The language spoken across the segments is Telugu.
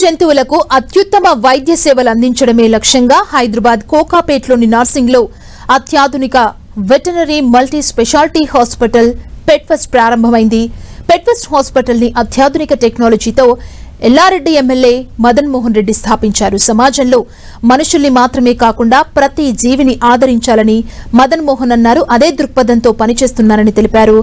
జంతువులకు అత్యుత్తమ వైద్య సేవలు అందించడమే లక్ష్యంగా హైదరాబాద్ కోకాపేట్లోని నర్సింగ్లో అత్యాధునిక వెటనరీ మల్టీ స్పెషాలిటీ హాస్పిటల్ పెట్ఫస్ట్ ప్రారంభమైంది. పెట్ఫస్ట్ హాస్పిటల్ ని అత్యాధునిక టెక్నాలజీతో ఎల్లారెడ్డి ఎమ్మెల్యే మదన్ మోహన్ రెడ్డి స్థాపించారు. సమాజంలో మనుషుల్ని మాత్రమే కాకుండా ప్రతి జీవిని ఆదరించాలని మదన్ మోహన్ అన్నారు. అదే దృక్పథంతో పనిచేస్తున్నారని తెలిపారు.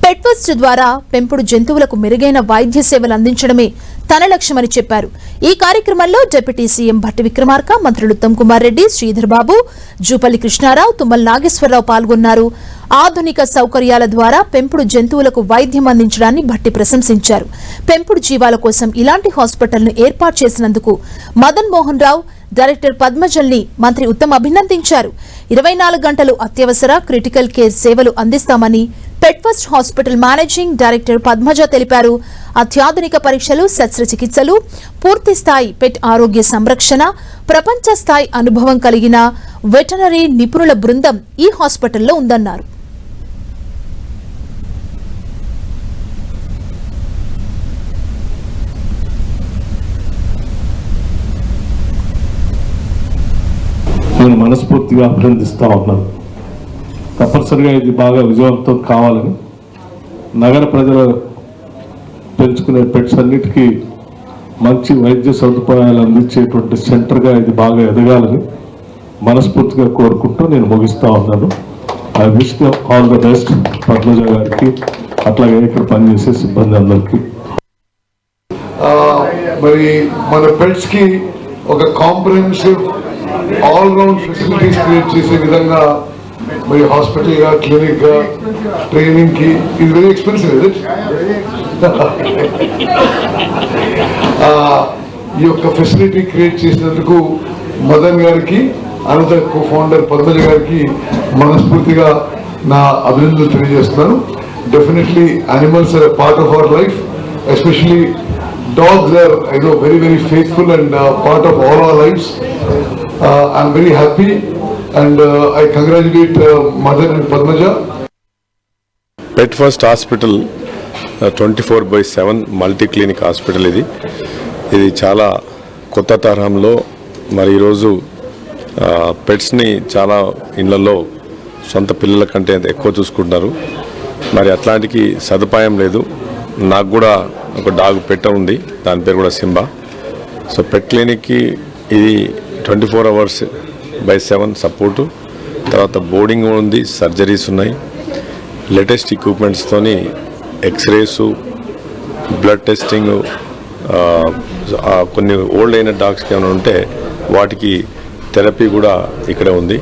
పెట్ఫస్ట్ ద్వారా పెంపుడు జంతువులకు మెరుగైన వైద్య సేవలు అందించడమే తన లక్ష్యమని చెప్పారు. ఈ కార్యక్రమంలో డిప్యూటీ సీఎం భట్టి విక్రమార్క, మంత్రులు ఉత్తమ్ కుమార్ రెడ్డి, శ్రీధర్ బాబు, జూపల్లి కృష్ణారావు, తుమ్మల నాగేశ్వరరావు పాల్గొన్నారు. ఆధునిక సౌకర్యాల ద్వారా పెంపుడు జంతువులకు వైద్యం అందించడాన్ని భట్టి ప్రశంసించారు. పెంపుడు జీవాల కోసం ఇలాంటి హాస్పిటల్ను ఏర్పాటు చేసినందుకు మదన్ మోహన్ రావు, డైరెక్టర్ పద్మజల్ని మంత్రి ఉత్తమ్ అభినందించారు. 24 గంటలు అత్యవసర క్రిటికల్ కేర్ సేవలు అందిస్తామని పెట్ఫస్ట్ హాస్పిటల్ మేనేజింగ్ డైరెక్టర్ పద్మజ తెలిపారు. అత్యాధునిక పరీక్షలు, శస్త్రచికిత్సలు, పూర్తి స్థాయి పెట్ ఆరోగ్య సంరక్షణ, ప్రపంచ స్థాయి అనుభవం కలిగిన వెటనరీ నిపుణుల బృందం ఈ హాస్పిటల్లో ఉందన్నారు. నేను మనస్ఫూర్తిగా అభినందిస్తా ఉన్నాను. తప్పనిసరిగా ఇది బాగా విజయవంతం కావాలని, నగర ప్రజలు పెంచుకునే పెట్స్ అన్నిటికీ మంచి వైద్య సదుపాయాలు అందించేటువంటి సెంటర్గా ఇది బాగా ఎదగాలని మనస్ఫూర్తిగా కోరుకుంటూ నేను ముగిస్తా ఉన్నాను. I wish all the best Padmaja గారికి, అట్లాగే ఇక్కడ పనిచేసే సిబ్బంది అందరికీ. మరి మన పెట్స్ కి ఒక comprehensive all round facilities create చేసే విధంగా మరి హాస్పిటల్ గా, క్లినిక్ గా, ట్రైనింగ్ కి, ఇది వెరీ ఎక్స్పెన్సివ్ ఇది. ఈ యొక్క ఫెసిలిటీ క్రియేట్ చేసినందుకు మదన్ గారికి, అనదర్ కో ఫౌండర్ పద్మజ గారికి మనస్ఫూర్తిగా నా అభినందనలు తెలియజేస్తున్నాను. Definitely animals are part of our life, especially dogs are, I know, very very faithful and part of all our lives. I'm very happy and I congratulate Madan and Padmaja. Pet First Hospital 24/7 multi clinic hospital ఇది చాలా కొత్త తరహంలో. మరి ఈరోజు పెట్స్ని చాలా ఇళ్లలో సొంత పిల్లల కంటే ఎక్కువ చూసుకుంటున్నారు. మరి అట్లాంటికి సదుపాయం లేదు. నాకు కూడా ఒక డాగ్ పెట్ ఉంది, దాని పేరు కూడా సింబా. సో పెట్ క్లినిక్కి ఇది 24 hours/7 సపోర్టు, తర్వాత బోర్డింగ్ ఉంది, సర్జరీస్ ఉన్నాయి, లేటెస్ట్ ఎక్విప్మెంట్స్తోని ఎక్స్రేసు, బ్లడ్ టెస్టింగ్, కొన్ని ఓల్డ్ అయిన డాగ్స్కి ఏమైనా ఉంటే వాటికి థెరపీ కూడా ఇక్కడే ఉంది.